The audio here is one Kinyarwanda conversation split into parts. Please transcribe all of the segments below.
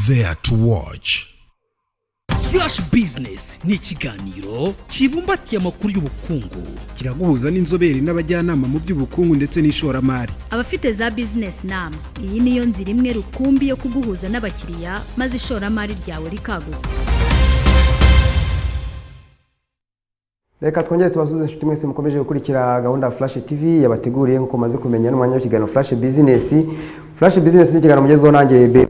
there to watch. Flash Business ni ikiganiro kibumbatiye amakuru y'ubukungu, kiraguhuza n'inzobere n'abajyanama mu by'ubukungu ndetse n'ishoramari. Abafite za business nama, iyi niyo nzira imwe rukumbi yo kuguhuza n'abakiriya maze ishoramari ryawe rikaguka. Reka twongere tubasuze inshuti mwese mukomeje gukurikira gahunda Flash TV yabateguriye nko maze kumenya n'umwanya w'ikiganiro Flash Business. Flash Business ni ikiganiro mugezweho nanjye mbere.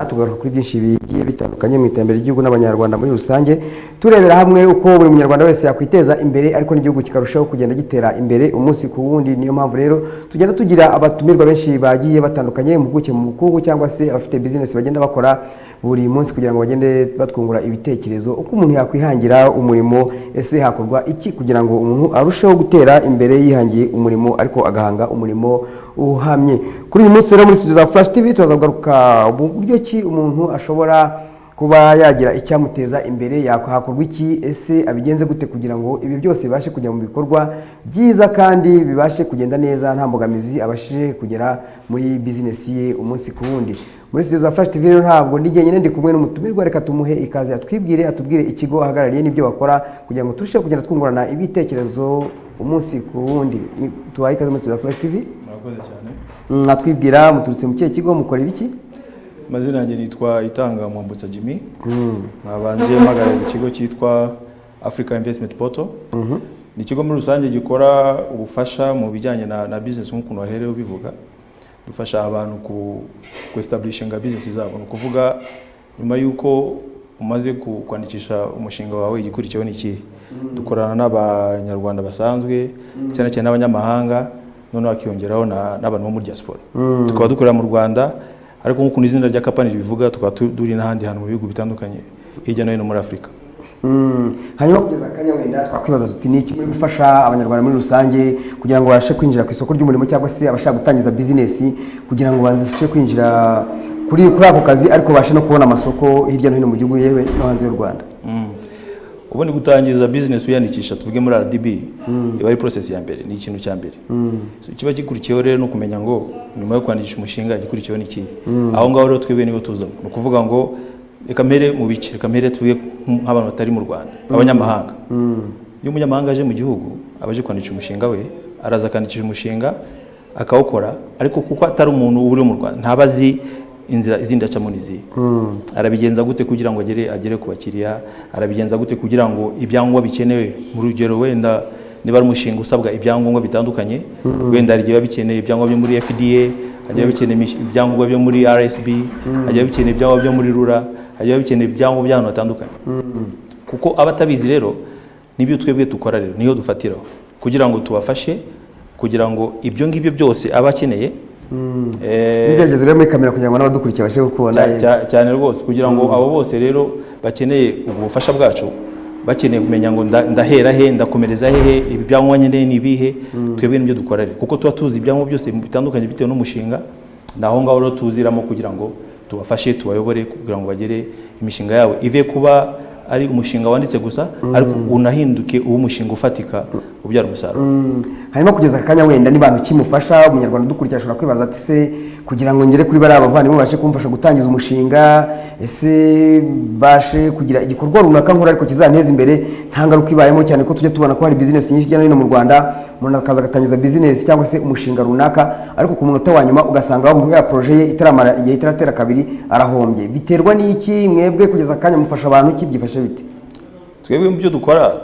Tugaruka kuri byinshi bigiye bitandukanye mu iterambere ry'igihugu n'abanyarwanda muri rusange, turebera hamwe uko buri munyarwanda wese yakwiteza imbere ariko n'igihugu kikarushaho kugenda gitera imbere umunsi ku wundi. Niyo mpamvu rero tugenda tugira abatumirwa benshi bagiye batandukanye mu bukuke mu bukungu cyangwa se abafite business bagenda bakora buri munsi kugira ngo bagende batwungura ibitekerezo uko umuntu yakwihangira umurimo, ese hakorwa iki kugira ngo umuntu arusheho gutera imbere yihangiye umurimo ariko agahanga umurimo uhamye. Kuri uyu munsi rero muri studio za Flash TV tuzagaruka buryo ki umuntu ashobora kuba yagira icyamuteza imbere, hakorwa iki, ese abigenze gute kugira ngo ibi byose bibashe kujya mu bikorwa byiza kandi bibashe kugenda neza nta mbogamizi abashije kugera muri business ye umunsi ku wundi. Muri studio za Flash TV rero ntabwo ndige nyine ndi kumwe n'umutumirwa, reka tumuhe ikaze atubwire ikigo ahagarariye n'ibyo bakora kugira ngo turusheho kugenda twungurana ibitekerezo umunsi ku wundi. Tubaye ikaze muri studio za Flash TV. Murakoze cyane. Mwatwibwira muturutse mu kihe kigo, mukora ibiki? Mazina yanjye nitwa Itanga Mwambutsa Jimmy. Nabanje mpagarariye ikigo cyitwa Africa Investment Portal. Ni ikigo muri rusange gikora ubufasha mu bijyanye na business nk'uko waherewe bivuga. Dufasha abantu ku establishinga business zabo, no kuvuga nyuma yuko umaze kwandikisha umushinga wawe igikurikiyeho n'iki. Dukorana n'abanyarwanda basanzwe cyane cyane n'abanyamahanga, none akiyongeraho n'abantu bo muri diaspora. Tukaba dukorera mu Rwanda ariko nk'uko izina rya company bivuga tukaba duri n'ahandi hantu mu bihugu bitandukanye hirya no hino muri Afrika. Hanyuma kugeza akanya wenda twakwibaza tuti ni iki muri gufasha abanyarwanda muri rusange kugira ngo bashe kwinjira ku isoko ry'umurimo cyangwa se abashaka gutangiza business kugira ngo bazishe kwinjira kuri ako kazi ariko bashe no kubona amasoko hirya no hino mu gihugu yewe no hanze y'u Rwanda. Ubundi gutangiza business uyandikisha tuvuge muri RDB iba ari process ya mbere, ni ikintu cya mbere. So kiba gikurikiyeho rero no kumenya ngo nyuma yo kwandikisha umushinga gikurikiyeho n'iki. Aho ngaho rero twebwe nibo tuzamo, no kuvuga ngo reka mbere mu bice, reka mbere tuvuge nk'abantu batari mu Rwanda, abanyamahanga. Iyo umunyamahanga aje mu gihugu abaje kwandikisha umushinga we, araza akandikisha umushinga akawukora, ariko kuko atari umuntu uri mu Rwanda ntabazi inzira izindi acamo nizi. Arabigenza gute kugira ngo agere ku bakiriya, arabigenza gute kugira ngo ibyangombwa bikenewe mu rugero wenda niba ari umushinga usabwa ibyangombwa bitandukanye, wenda ari bikeneye ibyangombwa byo muri FDA, ajya bikeneye ibyangombwa byo muri RSB, ajya bikeneye ibyangombwa byo muri RURA, ajya bikeneye ibyangombwa by'ahantu hatandukanye. Kuko abatabizi rero nibyo twebwe dukora rero, niyo dufatiraho kugira ngo tubafashe kugira ngo ibyo ngibyo byose abakeneye Nigeze rero muri kamera kugira ngo n'abadukurikiye bashe kubona cyane rwose, kugira ngo abo bose rero bakeneye ubufasha bwacu, bakeneye kumenya ngo ndahera he, ndakomereza hehe, ibi byangombwa nyine ni ibihe, twebwe nibyo dukora rero kuko tuba tuzi ibyangombwa byose bitandukanye bitewe n'umushinga. Naho ngaho rero tuziramo kugira ngo tubafashe tubayobore kugira ngo bagere imishinga yawe ive kuba ari umushinga wanditse gusa ariko unahinduke umushinga ufatika ubyara umusaruro. Hanyuma kugeza akanya wenda nibantu kimufasha umunyarwanda dukurikira ashobora kwibaza ati se kugira ngo ngere kuri bari abavandimwe bashe kumfasha gutangiza umushinga, ese bashe kugira igikorwa runaka nkora ariko kizanteza imbere nta ngaruka ibayemo, cyane ko tujye tubona ko hari business nyinshi cyane no mu Rwanda umuntu akaza gatangiza business cyangwa se umushinga runaka ariko ku munota wa nyuma ugasanga wa ya projet ye itaramara igihe itaratera kabiri arahombye. Biterwa n'iki? Mwebwe kugeza akanya mufasha abantu ki byifashe bite? Twebwe mu byo dukora,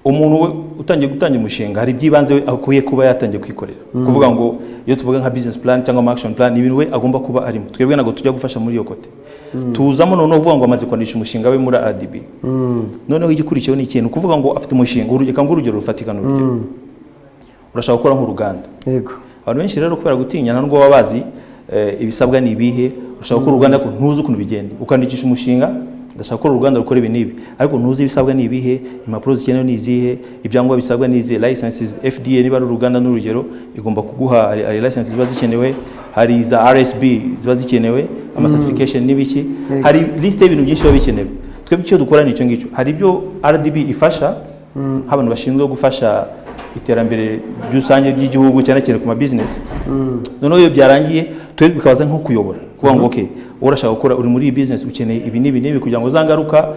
umuntu utangiye gutangira umushinga hari byibanze akuye kuba yatangiye kwikorera. Kuvuga ngo iyo tuvuga nka business plan cyangwa action plan ni ibintu we agomba kuba arimo. Twebwe nago tujya gufasha muri iyo kote. Tuzamo noneho uvuga ngo amaze kwandisha umushinga we muri RDB. Noneho igikurikiyeho ni ikintu kuvuga ngo afite umushinga urugero rufatika n'urugero. Urashaka gukora nk'uruganda. Yego. Abantu benshi rero kubera gutinyana n'ubwo babazi ibisabwa ni ibihe, urashaka gukora uruganda ko ntuzi ukuntu bigenda. Ukandikisha umushinga ndashaka ko uruganda rukora ibi nibi ariko ntuzi ibisabwa ni ibihe, impapuro zikenewe ni izihe, ibyangombwa bisabwa ni izihe, licenses FDA niba ari uruganda n'urugero igomba kuguha hari licenses ziba zikenewe, hari za RSB ziba zikenewe, ama certification n'ibiki, hari list y'ibintu byinshi biba bikenewe. Twebwe icyo dukora ni icyo ngicyo. Hari ibyo RDB ifasha, abantu bashinzwe gufasha iterambere ry'usange ry'igihugu cyane cyane ku ma business noneho iyo byarangiye twe bikabaza nko kuyobora kuvuga ngo okay urashaka gukora uri muri iyi business ukeneye ibi n'ibi kugira ngo zangaruka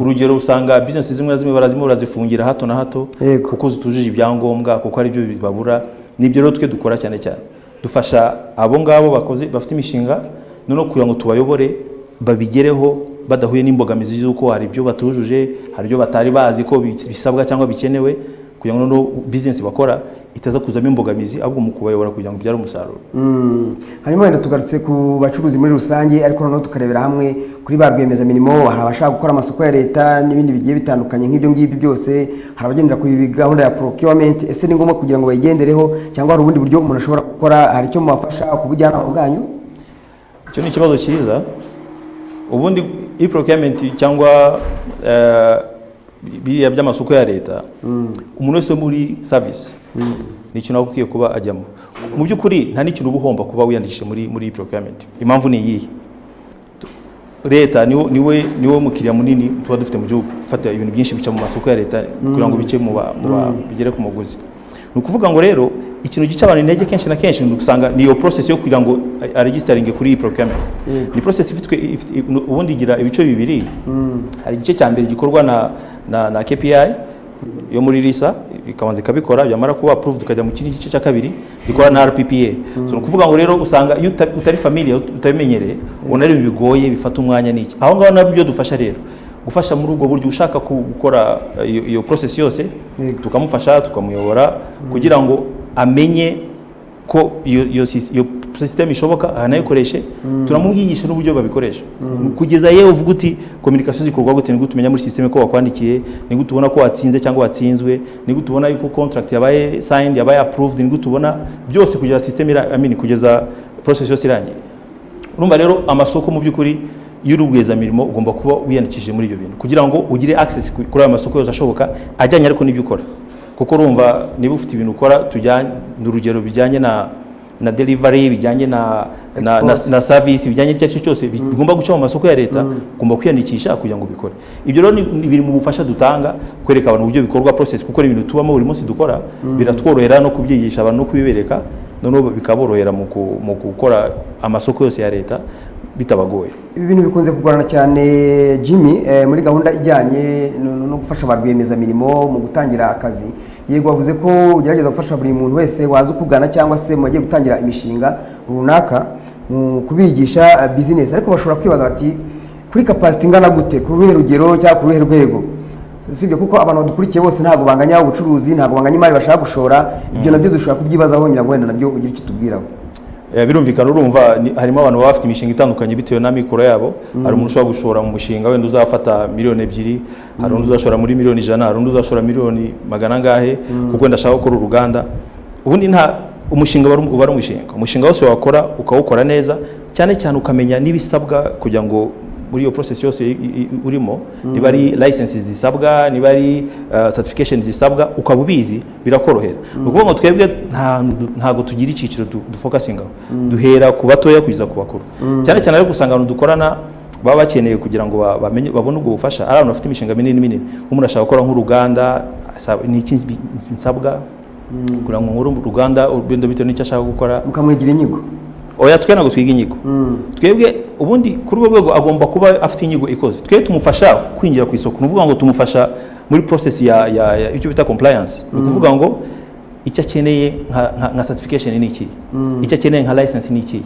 urugero usanga business zimwe na zimwe barazifungira hato na hato kuko zitujije ibyangombwa kuko ari byo bibabura nibyo rero twe dukora cyane cyane dufasha abo ngabo bakoze bafite imishinga noneho kugira ngo tubayobore babigereho badahuye n'imbogamizi z'uko hari ibyo batujuje hari ibyo batari bazi ko bisabwa cyangwa bikenewe kugira ngo no business bakora itaza kuzamo imbogamizi ahubwo mu kubayobora kugira ngo byare umusaruro. Hanyuma wenda tugarutse ku bacuruzi muri rusange ariko noneho tukarebera hamwe kuri ba rwiyemezamirimo hari abashaka gukora amasoko ya leta n'ibindi bigiye bitandukanye nk'ibyo ngibyo byose hari abagendera kuri gahunda ya procurement ese ni ngombwa kugira ngo bayigendereho cyangwa hari ubundi buryo umuntu ashobora gukora hari icyo mubafasha ku bujyanama bwanyu? Icyo ni ikibazo cyiza ubundi procurement cyangwa biriya by'amasoko ya leta umuntu wese muri service ni ikintu akwiye kuba ajyamo mu by'ukuri nta n'ikintu ubuhomba kuba wiyandikishije muri procurement impamvu ni iyihe leta niwe mukiriya munini tuba dufite mu gihugu ufata ibintu byinshi bica mu masoko ya leta kugira ngo bice mu bigere ku muguzi ni ukuvuga ngo rero ikintu gica abantu intege kenshi na kenshi usanga niyo process yo kugira ngo registering kuri procurement ni process ifitwe ubundi igira ibice bibiri hari igice cya mbere gikorwa na KPI yo muri RISA ikabanza ikabikora byamara kuba approved ukajya mu kindi gice cya kabiri bikora na RPPA so ni ukuvuga ngo rero usanga iyo utari familiar utabimenyereye ubona ari bigoye bifata umwanya n'iki aho ngaho nabyo dufasha rero gufasha muri ubwo buryo ushaka gukora iyo process yose tukamufasha tukamuyobora kugira ngo amenye ko iyo system ishoboka anayikoreshe turamubyigisha n'uburyo babikoresha kugeza yewe uvuga uti communication zikorwa gute ni gutumenya muri system ko wakwandikiye ni gutubona ko watsinze cyangwa watsinzwe ni gutubona yuko contract yabaye signed yabaye approved ni gutubona byose kugeza system kugeza process yose irangiye urumva rero amasoko mu by'ukuri y'urugwiyezamirimo ugomba kuba wiyandikishije muri ibyo bintu kugira ngo ugire access kuri ayo masoko yose ashoboka ajyanye ariko n'ibyo ukora kuko urumva niba ufite ibintu ukora tujyanye n'urugero bijyanye na delivery bijyanye na service bijyanye n'icyo cyo cyose bigomba guca mu masoko ya leta ugomba kwiyandikisha kugira ngo bikore ibyo rero ni biri mu bufasha dutanga kwereka abantu uburyo bikorwa process kuko ibintu tubamo buri munsi dukora biratworohera no kubyigisha abantu no kubibereka noneho bikaborohera mu gukora amasoko yose ya leta bitabagoye. Ibi bintu bikunze kugorana cyane Jimmy muri gahunda ijyanye no gufasha ba rwiyemezamirimo mu gutangira akazi yego wavuze ko ugerageza gufasha buri muntu wese waza ukugana cyangwa se mugiye gutangira imishinga runaka mu kubigisha business ariko bashobora kwibaza bati kuri capacity ingana gute ku ruhe rugero cyangwa ku ruhe rwego sibyo kuko abantu badukurikiye bose ntago banganya ubucuruzi ntago banganya imari bashaka gushora ibyo nabyo dushobora kubyibazaho ngira ngo wenda nabyo ugira icyo tubwiraho. Birumvikana urumva harimo abantu bafite imishinga itandukanye bitewe na mikoro yabo hari umuntu ushobora gushora mu mushinga wenda uzafata miliyoni 2 hari undi uzashora muri miliyoni 100 hari undi uzashora miliyoni magana ngahe kuko wenda ashaka gukora uruganda ubundi nta umushinga uba ari umushinga wose wakora ukawukora neza cyane cyane ukamenya n'ibisabwa kugira ngo muri iyo process yose urimo niba ari licenses zisabwa niba ari certification zisabwa ukabubizi birakorohera ukuvuga ngo twebwe ntago tugira iciciro dufocusingaho duhera ku batoya kugeza ku bakuru cyane cyane rero gusanga abantu dukorana baba bakeneye kugira ngo bamenye babone ubwo bufasha ari abantu bafite imishinga minini umuntu ashaka gukora nk'uruganda ni iki nsabwa kugira ngo uruganda urugendo bitewe n'icyo ashaka gukora mukamwigira inyigo oya twe ntago twiga inyigo twebwe ubundi kuri urwo rwego agomba kuba afite inyigo ikoze twe tumufasha kwinjira ku isoko nuvuga ngo tumufasha muri process ya icyo bita compliance ukuvuga ngo icyo akeneye nka certification ni iki icyo akeneye nka license ni iki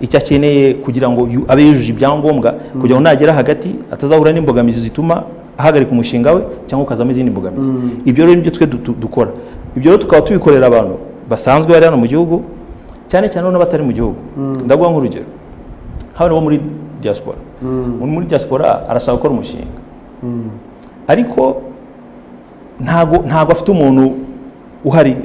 icyo akeneye kugira ngo abe yujuje ibyangombwa kugira ngo nagera hagati atazahura n'imbogamizi zituma ahagarika umushinga we cyangwa ukazamo izindi mbogamizi ibyo rero nibyo twe dukora ibyo rero tukaba tubikorera abantu basanzwe bari hano mu gihugu cyane cyane n'abatari mu gihugu ndaguha nk'urugero hano bo muri diaspora muri diaspora arashaka gukora umushinga ariko ntago afite umuntu uhari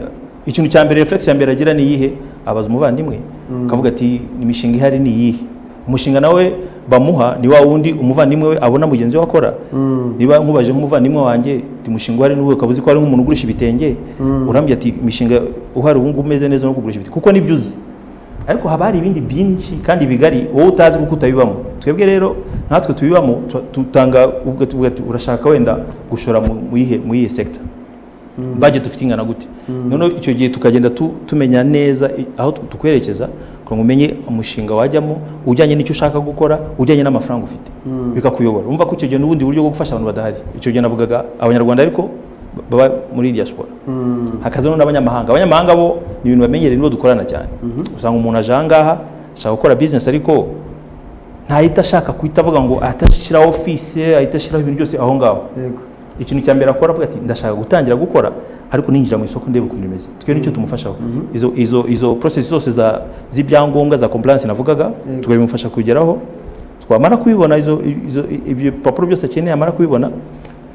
ikintu cya mbere reflex ya mbere agira ni yihe abaza umuvandimwe akavuga ati imishinga ihari ni yihe umushinga nawe bamuha ni wa wundi umuvandimwe we abona mugenzi we akora niba nkubaje nk'umuvandimwe wanjye umushinga uhari n'uwe ukabuzi ko ari nk'umuntu ugurisha ibitenge urambye ati imishinga uhari ubu ngubu umeze neza no kugurisha ibitenge kuko nibyo uzi ariko haba hari ibindi byinshi kandi bigari wowe utazi kuko utabibamo twebwe rero natwe tubibamo tutanga uvuga urashaka wenda gushora mu yihe sector budget ufite ingana gute none icyo gihe tukagenda tumenya neza aho tukwerekeza kugira ngo umenye umushinga wajyamo ujyanye n'icyo ushaka gukora ujyanye n'amafaranga ufite bikakuyobora umva ko icyo gihe n'ubundi buryo bwo gufasha abantu badahari icyo gihe navugaga abanyarwanda ariko baba muri diaspora hakaza n'abanyamahanga bo ni ibintu bamenyereye nibo dukorana cyane usanga umuntu aje ahangaha ashaka gukora business ariko ntahita ashaka kuhita avuga ngo atashyira office ahita ashyiraho ibintu byose aho ngaho ikintu cya mbere akora avuga ati ndashaka gutangira gukora ariko ninjira mu isoko ndebe ukuntu rimeze twe nicyo tumufashaho izo process zose z'ibyangombwa za compliance navugaga tukabimufasha kugeraho twamara kubibona ibyo papuro byose akeneye amara kubibona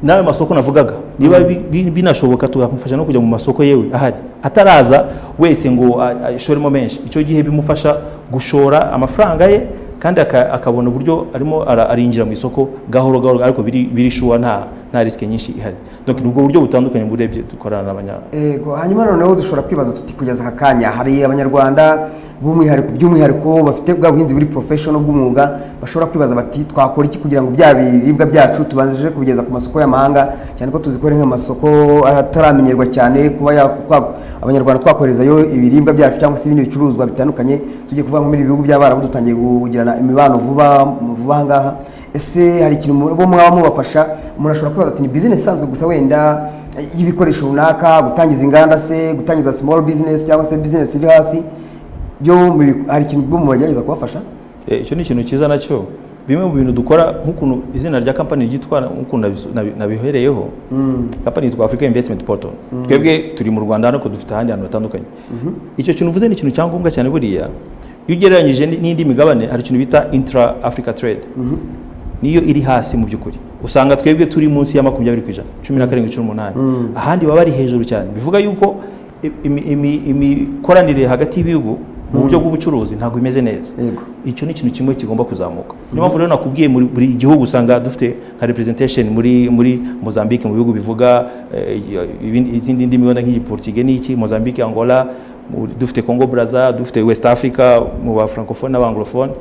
nawe masoko navugaga niba binashoboka tukamufasha no kujya mu masoko yewe ahari ataraza wese ngo ashoremo menshi icyo gihe bimufasha gushora amafaranga ye kandi akabona uburyo arimo arinjira mu isoko gahoro ariko birishuwa nta risk nyinshi ihari donc ubwo buryo butandukanye burebye dukorana n'abanya hanyuma noneho dushobora kwibaza tuti kugeza aka kanya hari abanyarwanda by'umwihariko bafite bwa buhinzi buri professional bw'umwuga bashobora kwibaza bati twakora iki kugira ngo bya biribwa byacu tubanzije kubigeza ku masoko y'amahanga cyane ko tuzikora nk'amasoko ataramenyerwa cyane kuba abanyarwanda twakorezayo ibiribwa byacu cyangwa se ibindi bicuruzwa bitandukanye tugiye kuvuga nko muri ibihugu by'abarabu dutangiye kugirana imibano vuba ahangaha ese hari ikintu bo mwaba mubafasha umuntu ashobora kwibaza ati ni business isanzwe gusa wenda y'ibikoresho runaka gutangiza inganda se gutangiza small business cyangwa se business iri hasi hari ikintu bwo mubagerageza kubafasha icyo ni ikintu cyiza nacyo bimwe mu bintu dukora nk'ukuntu izina rya company ryitwa nk'ukuntu nabihereyeho company yitwa Africa Investment Portal twebwe turi mu Rwanda ariko dufite ahandi hantu hatandukanye icyo kintu uvuze ni ikintu cyangombwa cyane buriya iyo ugereranyije n'indi migabane hari ikintu bita intra Africa trade niyo iri hasi mu by'ukuri usanga twebwe turi munsi ya 20%, 17-18 ahandi baba ari hejuru cyane bivuga yuko imikoranire hagati y'ibihugu mu buryo bw'ubucuruzi ntabwo imeze neza icyo ni ikintu kimwe kigomba kuzamuka niyo mpamvu rero nakubwiye buri gihugu usanga dufite nka representation muri Mozambique mu bihugu bivuga izindi ndimi wenda nk'igiportugais n'iki Mozambique Angola dufite Congo Brazza dufite West Africa mu ba francophone n'abanglophone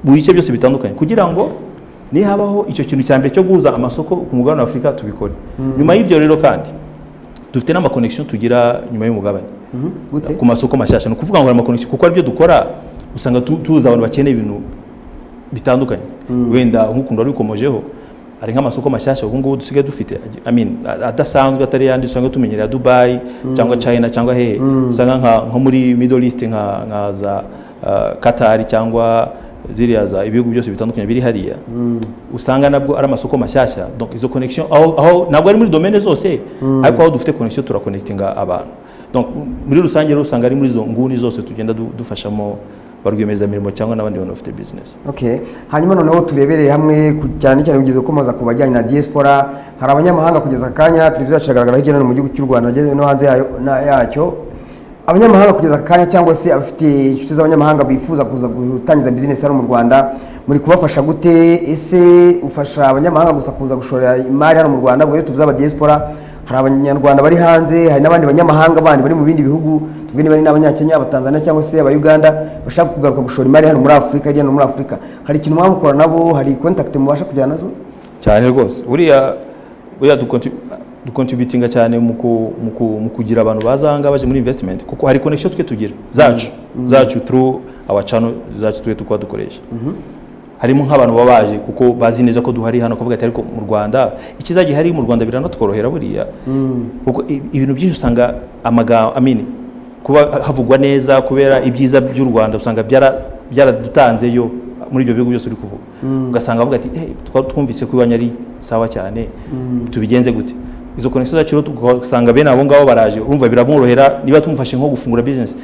mu bice byose bitandukanye kugira ngo ni habaho icyo kintu cya mbere cyo guhuza amasoko ku mugabane wa Afurika tubikore nyuma y'ibyo rero kandi dufite n'ama connection tugira nyuma y'umugabane ku masoko mashyashya no kuvuga ngo ama connection kuko aribyo dukora usanga tuza abantu bakeneye ibintu bitandukanye wenda nk'ukundo ari bikomojeho ari nk'amasoko mashyashya ubu ngubu dusigaye dufite adasanzwe atari yandi usanga tumenyereye Dubai cyangwa China cyangwa hehe usanga nko muri Middle East nka za Qatar cyangwa ziriya za ibihugu byose bitandukanye biri hariya usanga nabwo ari amasoko mashyashya donc izo connection aho nabwo ari muri domaine zose ariko aho dufite connection turakonnectinga abantu donc muri rusange rero usanga ari muri zo nguni zose tugenda dufashamo barwiyemezamirimo cyangwa n'abandi bantu bafite business hanyuma noneho turebereye hamwe cyane ugeze komaza ku bajyanye na diaspora hari abanyamahanga kugeza akanya televiziyo yacagaragara hirya no mu gihugu cy'u Rwanda no hanze yacyo abanyamahanga kugeza akanya cyangwa se abafite inshuti z'abanyamahanga bifuza kuza gutangiza business hano mu Rwanda muri kubafasha gute ese ufasha abanyamahanga gusa kuza gushora imari hano mu Rwanda bwo tuvuze aba diaspora hari abanyarwanda bari hanze hari n'abandi banyamahanga bandi bari mu bindi bihugu tuvuge niba ari n'abanyakenya abatanzania cyangwa se aba-Uganda bashaka kugaruka gushora imari hano muri Afurika hirya no muri Afurika hari ikintu mwamukora nabo hari contact mubasha kujyana nazo cyane rwose buriya ducontributinga cyane mu kugira abantu bazanga baje muri investment kuko hari connection twe tugira zacu through our channel zacu twe tukwa dukoresha harimo nk'abantu babaje kuko bazi neza ko duhari hano kuvuga ati ariko mu Rwanda ikizagiye hari mu Rwanda biranatworohera buriya kuko ibintu byinshi usanga kuba havugwa neza kubera ibyiza by'u Rwanda usanga byaradutanzeyo muri ibyo bihugu byose uri kuvuga ugasanga avuga ati twumvise ko ibanya ari sawa cyane tubigenze gute izo connection zacu usanga bene abo ngabo baraje urumva biramworohera niba tumufashe nko gufungura business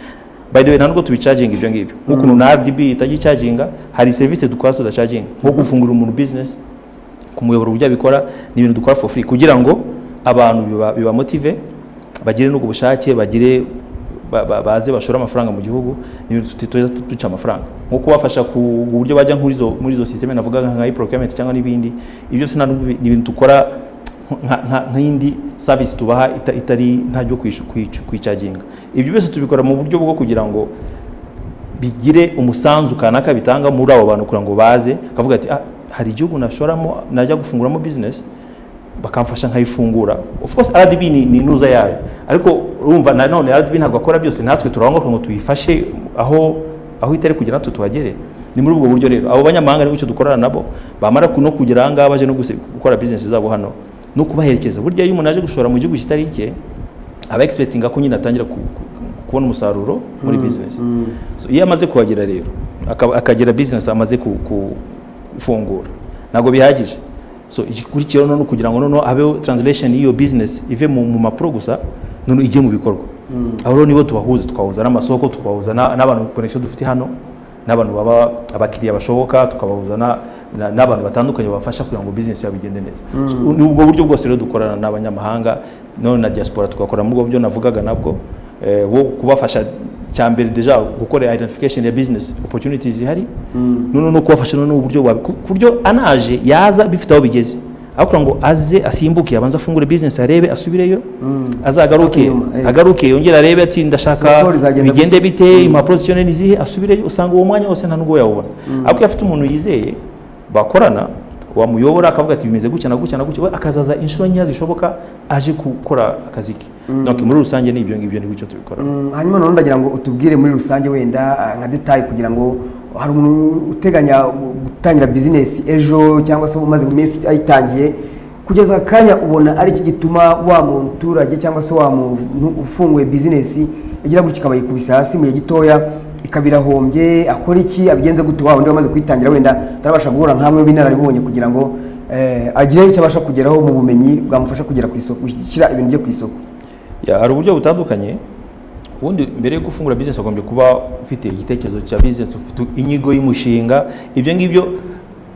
by the way ntabwo tubicharging ibyo ngibyo nk'ukuntu na RDB itagicharginga hari service dukora tudacharging nko gufungura umuntu business kumuyobora uburyo abikora ni ibintu dukora for free kugira ngo abantu biba motive bagire no ubushake bagire baze bashora amafaranga mu gihugu ni ibintu tuca amafaranga nko kubafasha ku buryo bajya muri zo systeme navuga nka procurement cyangwa n'ibindi ibyo se ni ibintu dukora nk'indi service tubaha itari ntajyo kwicaginga ibyo byose tubikora mu buryo bwo kugira ngo bigire umusanzu kanaka bitanga muri abo bantu kugira ngo baze kavuga ati hari igihugu nashoramo najya gufunguramo business bakamfasha nkayifungura. Of course RDB ni nuza yayo, ariko urumva nanone RDB ntabwo akora byose, natwe turangwa ngo tuyifashe aho itari kugira natwe tuhagere. Ni muri ubwo buryo rero abo banyamahanga n'icyo dukorana nabo bamara no kugira ahangaha baje no gukora business zabo hano no kubaherekeza. Burya iyo umuntu aje gushora mu gihugu kitari icye aba expectinga ko nyine atangira kubona umusaruro muri business. So iyo amaze kuhagera rero akagira business amaze kufungura ntabwo bihagije. So ikikurikiyeho no kugira ngo noneho habeho translation y'iyo business ive mu mapro gusa none ijye mu bikorwa. Aho rero nibo tukahuza n'amasoko, tukahuza n'abantu connection dufite hano, n'abantu baba abakiriya bashoboka, tukabahuza n'abantu batandukanye bafasha kugira ngo business yabo igende neza. Ni ubwo buryo bwose rero dukorana n'abanyamahanga none na diaspora, tugakora muri ubwo buryo navugaga nabwo wo kubafasha cyambere deja gukora identification ya business opportunities zihari, no kubafasha no uburyo buryo anaje yaza bifite aho bigeze, akora ngo aze asimbuke abanza afungure business arebe asubireyo, agaruke yongera arebe ati ndashaka bigende bite, impapuro zicyo nizihe, asubireyo. Usanga uwo mwanya wose nta nubwo yawubona, ariko afite umuntu yizeye bakorana wamuyobora akavuga ati bimeze gutya na gutya na gutya, akazaza inshuro nyinshi zishoboka aje gukora akazi ke. Donc muri rusange ni ibyo ngibyo ni gutyo tubikora. Hanyuma none ndagira ngo utubwire muri rusange wenda nka detail kugira ngo hari umuntu uteganya gutangira business ejo cyangwa se umaze iminsi ayitangiye kugeza akanya ubona ari iki gituma wa muturage cyangwa se wa muntu ufunguye business igira gutya kabayikubisa hasi mu gitoya ikabirahombye, akora iki, abigenze gute wa wundi wamaze kwitangira wenda tarabasha guhura nkamwe binararibonye kugira ngo agire icyo abasha kugeraho mu bumenyi bwamufasha kugera ku isoko, gushyira ibintu byo ku isoko. Hari uburyo butandukanye. Ubundi mbere yo gufungura business agombye kuba ufite igitekerezo cya business, ufite inyigo y'umushinga. Ibyo ngibyo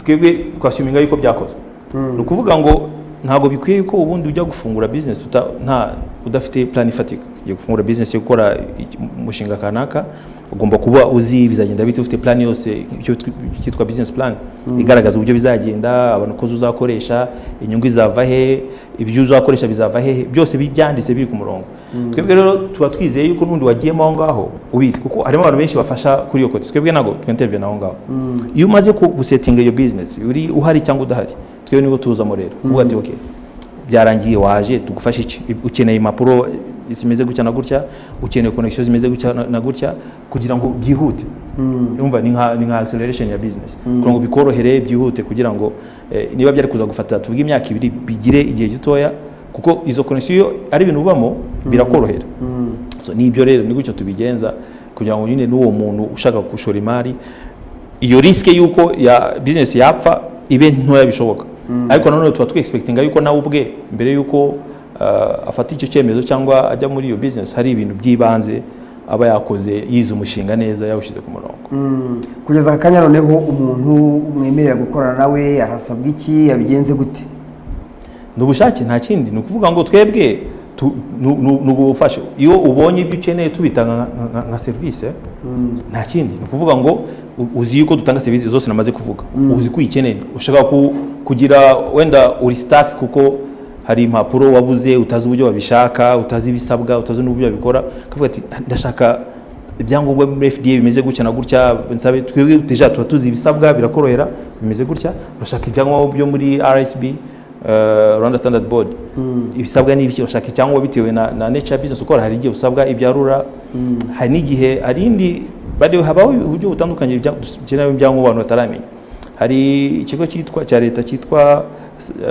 twebwe twasuminga yuko byakozwe. Ni ukuvuga ngo ntabwo bikwiye ko ubundi ujya gufungura business udafite plan ifatika. Ugiye gufungura business yo gukora umushinga kanaka, ugomba kuba uzi bizagenda bite, ufite plan yose, icyo cyitwa business plan igaragaza uburyo bizagenda, abantu ko uzakoresha, inyungu izava he, ibyo uzakoresha bizava he, byose byanditse biri ku murongo. Twebwe rero tuba twizeye yuko n'undi wagiyemo aho ngaho ubizi, kuko harimo abantu benshi bafasha kuri iyo kote. Twebwe ntabwo twintervene aho ngaho. Iyo umaze gusettinga iyo business uri uhari cyangwa udahari, twebwe nibo tuzamo rero uvuga ati okay byarangiye waje tugufasha iki, ukeneye impapuro zimeze gutya na gutya, ukeneye connection zimeze gutya na gutya kugira ngo byihute. Urumva ni nka acceleration ya business kugira ngo bikorohere byihute, kugira ngo niba byari kuza gufata tuvuge imyaka 2 bigire igihe gitoya, kuko izo connection ari ibintu ubamo birakorohera. So nibyo rero ni gutyo tubigenza kugira ngo nyine n'uwo muntu ushaka gushora imari iyo risk yuko ya business yapfa ibe ntoya bishoboka. Ariko nanone tuba expectinga yuko nawe ubwe mbere yuko afata icyo cyemezo cyangwa ajya muri iyo business hari ibintu byibanze aba yakoze, yize umushinga neza, yawushize ku murongo. Kugeza akanya noneho umuntu umwemerera gukorana nawe arasabwa iki, yabigenze gute? N'ubushake nta kindi, ni ukuvuga ngo twebwe n'ubufasha. Iyo ubonye ibyo ukeneye tubitanga nka service nta kindi, ni ukuvuga ngo uzi yuko dutanga service zose namaze kuvuga, uzi ko uyikeneye, ushaka kugira wenda uri stack kuko hari impapuro wabuze, utazi uburyo babishaka, utazi ibisabwa, utazi n'uburyo babikora, kavuga ati ndashaka ibyangombwa muri FDA bimeze gutya na gutya, nsabe twebwe deja tuba tuzi ibisabwa birakorohera bimeze gutya, urashaka ibyangombwa byo muri RSB Rwanda Standard Board, ibisabwa n'ibiki, urashaka cyangwa bitewe na nature business ukora, hari igihe usabwa ibyarura, hari n'igihe arindi bade habaho uburyo butandukanye by'keneye ibyangombwa abantu bataramenya. Hari ikigo cya leta cyitwa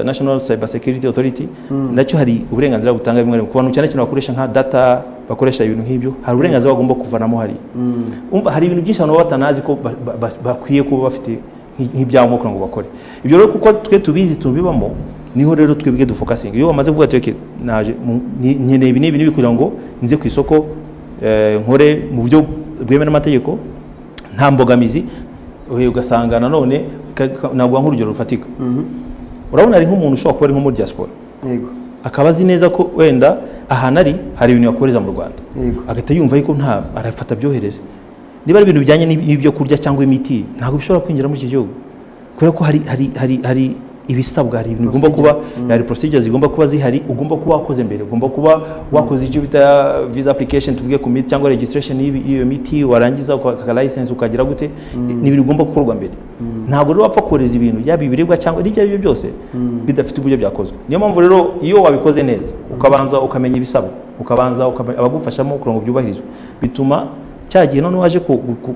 National Cyber Security Authority, nacyo hari uburenganzira butanga bimwe ku bantu cyane cyane bakoresha nka data, bakoresha ibintu nk'ibyo, hari uburenganzira bagomba kuvanamo. Hari umva hari ibintu byinshi abantu batanazi ko bakwiye kuba bafite nk'ibyangombwa kugira ngo bakore ibyo. Rero kuko twe tubizi tubibamo, niho rero twebwe dufocusing. Iyo bamaze kuvuga ati naje nkeneye ibi n'ibi kugira ngo nze ku isoko nkore mu buryo bwemewe n'amategeko nta mbogamizi, ugasanga nanone nabwo nk'urugero rufatika. Urabona ari nk'umuntu ushobora kuba ari nko muri diaspora, yego, akaba azi neza ko wenda ahantu hari ibintu yakoreza mu Rwanda, agahita yumva yuko nta arafata byohereze. Niba ari ibintu bijyanye n'ibyo kurya cyangwa imiti, ntabwo bishobora kwinjira muri iki gihugu kubera ko hari ibisabwa, hari ibintu ugomba kuba, hari procedures zigomba kuba zihari, ugomba kuba wakoze mbere, ugomba kuba wakoze icyo bita visa application tuvuge ku miti cyangwa registration y'iyo miti, warangiza ukaka license ukagira gute, ni ibintu ugomba gukorwa mbere. Ntabwo rero wapfa kohereza ibintu yaba ibiribwa cyangwa n'ibyo ari byo byose bidafite uburyo byakozwe. Niyo mpamvu rero iyo wabikoze neza ukabanza ukamenya ibisabwa, ukabanza abagufashamo kurongo byubahirizwa, bituma cyagiye none waje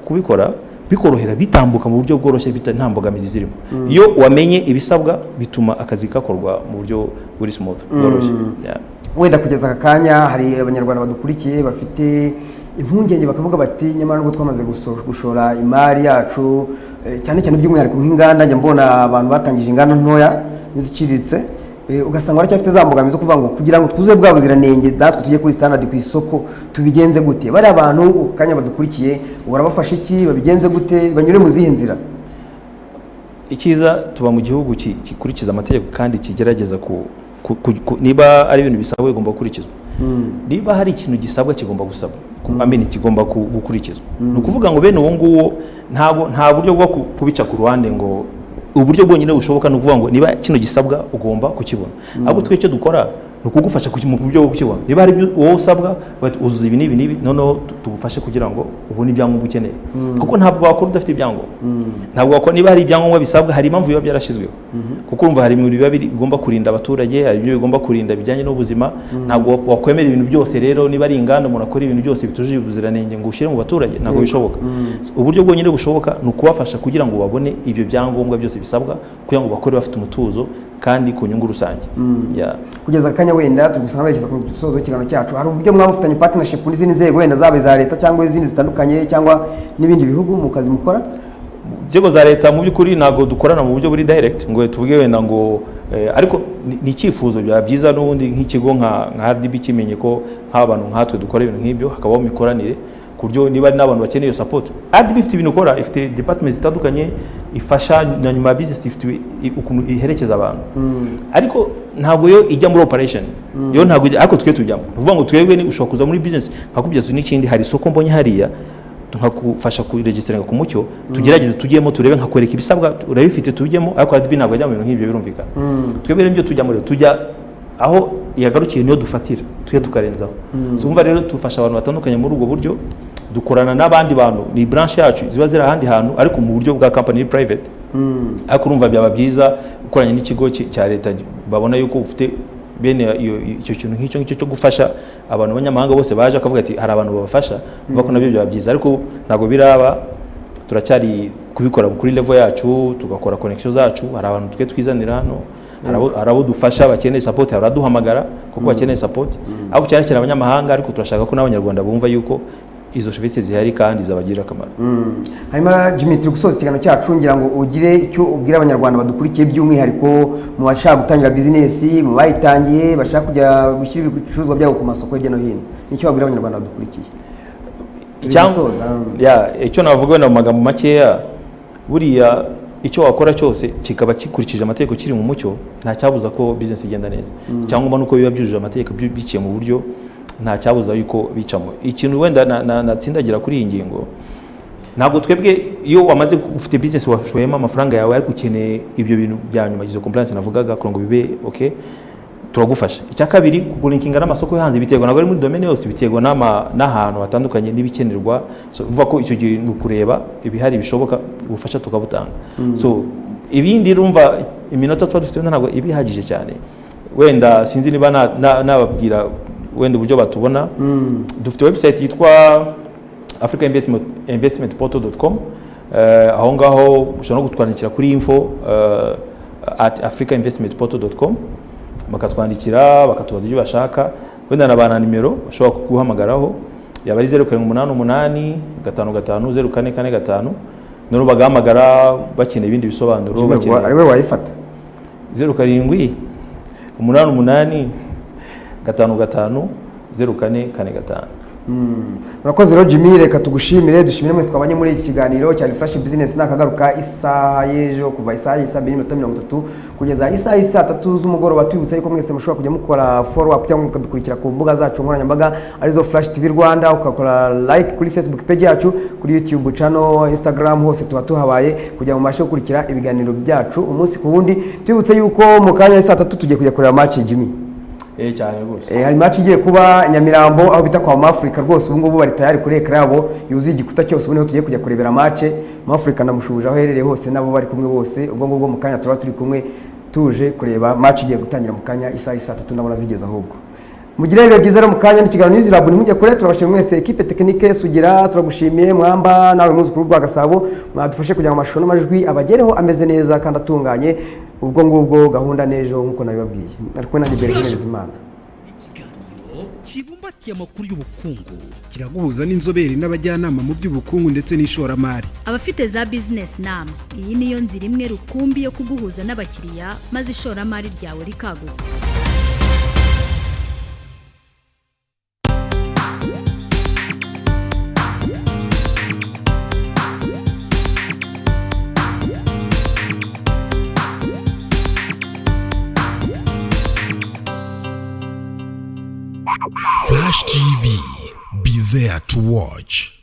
kubikora bikorohera, bitambuka mu buryo bworoshye, nta mbogamizi zirimo. Iyo wamenye ibisabwa bituma akazi gakorwa mu buryo buri smooth bworoshye. Wenda kugeza aka kanya hari abanyarwanda badukurikiye bafite impungenge bakavuga bati nyamara nubwo twamaze gushora imari yacu cyane cyane by'umwihariko nk'inganda, njya mbona abantu batangije inganda ntoya n'iziciriritse, ugasanga baracyafite za mbogamizi zo kuvuga ngo kugira ngo twuze bwa buziranenge natwe tujye kuri standard ku isoko tubigenze gute. Bari abantu kanya badukurikiye urabafasha iki, babigenze gute, banyure mu zihe nzira? Icyiza tuba mu gihugu gikurikiza amategeko kandi kigerageza niba ari ibintu bisabwa bigomba gukurikizwa, niba hari ikintu gisabwa kigomba gusabwa, kigomba gukurikizwa. Ni ukuvuga ngo bene uwo nguwo nta buryo bwo kubica ku ruhande ngo uburyo bwonyine bushoboka ni ukuvuga ngo niba kino gisabwa ugomba kukibona. Ahubwo twe icyo dukora ni ukugufasha mu buryo bwo kukibona. Niba hari wowe usabwa uzuza ibi n'ibi noneho tugufashe kugira ngo ubone ibyangombwa ukeneye, kuko ntabwo wakora udafite ibyangombwa. Ntabwo wakora niba hari ibyangombwa bisabwa, hari impamvu biba byarashyizweho, kuko urumva hari ibintu biba bigomba kurinda abaturage, hari ibyo bigomba kurinda bijyanye n'ubuzima. Ntabwo wakwemera ibintu byose rero, niba ari inganda umuntu akora ibintu byose bitujuje ubuziranenge ngo ushyire mu baturage, ntabwo bishoboka. Uburyo bwonyine bushoboka ni ukubafasha kugira ngo babone ibyo byangombwa byose bisabwa, kugira ngo bakore bafite umutuzo kandi ku nyungu rusange. Kugeza akanya wenda tugusanga berekeza ku gisozo cy'ikigano cyacu, hari uburyo mwabufitanye partnership n'izindi nzego wenda zaba za leta cyangwa izindi zitandukanye cyangwa n'ibindi bihugu mu kazi mukora? Inzego za leta mu by'ukuri ntabwo dukorana mu buryo buri direct ngo tuvuge wenda ngo ariko ni icyifuzo byaba byiza n'ubundi nk'ikigo nka RDB kimenye ko nk'abantu nkatwe dukora ibintu nk'ibyo, hakabaho imikoranire ku buryo niba ari n'abantu bakeneye iyo support. RDB ifite ibintu ikora, ifite department zitandukanye ifasha na nyuma ya business, ifite ukuntu iherekeza abantu, ariko ntabwo yo ijya muri operation, yo ntabwo ariko twe tujyamo. Uvuga ngo twebwe ni ushobora kuza muri business nkakubyaza n'ikindi, hari isoko mbonye hariya nkakufasha kuregisteringa ku mucyo, tugerageze tujyemo turebe, nkakwereka ibisabwa urabifite tujyemo, ariko RDB ntabwo ajya mu bintu nk'ibyo, birumvikana. Twebwe rero tujyamo rero tujya aho yagarukiye niyo dufatira tujye tukarenzaho. Umva rero tufasha abantu batandukanye muri ubwo buryo, dukorana n'abandi bantu, ni branche yacu ziba ziri ahandi hantu ariko mu buryo bwa company private. Ariko urumva byaba byiza ukoranye n'ikigo cya leta babona yuko ufite bene icyo kintu nk'icyo cyo gufasha abantu b'abanyamahanga bose baje akavuga ati hari abantu babafasha, uvuga ko nabyo byaba byiza. Ariko ntabwo biraba, turacyari kubikora kuri level yacu, tugakora connection zacu. Hari abantu twe twizanira hano, hari abo dufasha bakeneye support, baraduhamagara kuko bakeneye support, ariko cyane cyane abanyamahanga. Ariko turashaka ko n'abanyarwanda bumva yuko izo services zihari kandi zabagirira akamaro. Hanyuma Jimmy, turi gusoza ikiganiro cyacu, ngira ngo ugire icyo ubwira abanyarwanda badukurikiye by'umwihariko mu bashaka gutangira business, mu bayitangiye bashaka kujya gushyira ibicuruzwa byabo ku masoko hirya no hino, nicyo babwira abanyarwanda badukurikiye? Icyo navuga wenda mu magambo makeya, buriya icyo wakora cyose kikaba kikurikije amategeko, kiri mu mucyo, nta cyabuza ko business igenda neza. Cyangwa nuko biba byujuje amategeko, biciye mu buryo, nta cyabuza yuko bicamo. Ikintu wenda natsindagira kuri iyi ngingo, ntabwo twebwe iyo wamaze ufite business washoyemo amafaranga yawe ariko ukeneye ibyo bintu bya nyuma, izo compliance navugaga kugira ngo bibe okay, turagufasha. Icya kabiri, kugurinkinga n'amasoko yo hanze biterwa, ntabwo ari muri domaine yose, biterwa n'ahantu hatandukanye n'ibikenerwa. So uvuga ko icyo gihe ni ukureba ibihari bishoboka, ubufasha tukabutanga. So ibindi rumva iminota tuba dufite ntabwo ibihagije cyane, wenda sinzi niba nababwira wenda uburyo batubona. Dufite website yitwa africainvestmentportal.com, aho ngaho ushobora no kutwandikira kuri info@africainvestmentportal.com, bakatwandikira bakatubaza ibyo bashaka, wenda nabana nimero bashobora kuguhamagaraho, yaba ari 0788 55 0445, none bagahamagara bakeneye ibindi bisobanuro. Bakeneye ari we wayifata 0788 55 0445. Murakoze rero Jimmy, reka tugushimire, dushimire mwese twabanye muri iki kiganiro cya Flash Business nakagaruka isaha y'ejo kuva isaha y'isa 2:30 kugeza isaha y'isa 3 z'umugoroba. Twibutsa yuko mwese mushobora kujya mukora follow up cyangwa mukadukurikira ku mbuga zacu nkoranyambaga arizo Flash TV Rwanda, ukakora like kuri Facebook page yacu, kuri YouTube channel, Instagram, hose tuba tuhabaye kugira mu mashe gukurikira ibiganiro byacu umunsi ku wundi. Twibutsa yuko mu kanya y'isa 3 tugiye kujya kureba match Jimmy. Cyane rwose. Hari match igiye kuba Nyamirambo aho bita kwa Afrika rwose, ubu ngubu bari tayari kuri ekra yabo yuzuye igikuta cyose. Ubu niho tugiye kujya kurebera match mu Afrika, namushubuje aho herereye hose nabo bari kumwe bose. Ubwo ngubwo mu kanya turi kumwe tuje kureba match igiye gutangira mu kanya isa 3 nabona zigeza ahubwo. Mugire rero byiza rero mu kanya n'ikiganiro News Lab nimujye kure. Turabashimiye mwese equipe technique Sugira, turagushimiye Mwamba nawe muzi kuri rwa Gasabo mwadufashe kugira amashusho n'amajwi abagereho ameze neza kandi atunganye. Ubwo ngubwo gahunda nejo nkuko nabibabwiye. Ariko na mbere Imana ikiganiro kibumbatiye amakuru y'ubukungu kiraguhuza n'inzobere n'abajyanama mu by'ubukungu ndetse n'ishoramari. abafite za business nama, iyi niyo nzira imwe rukumbi yo kuguhuza n'abakiriya maze ishoramari ryawe rikaguka. Flash TV, be there to watch.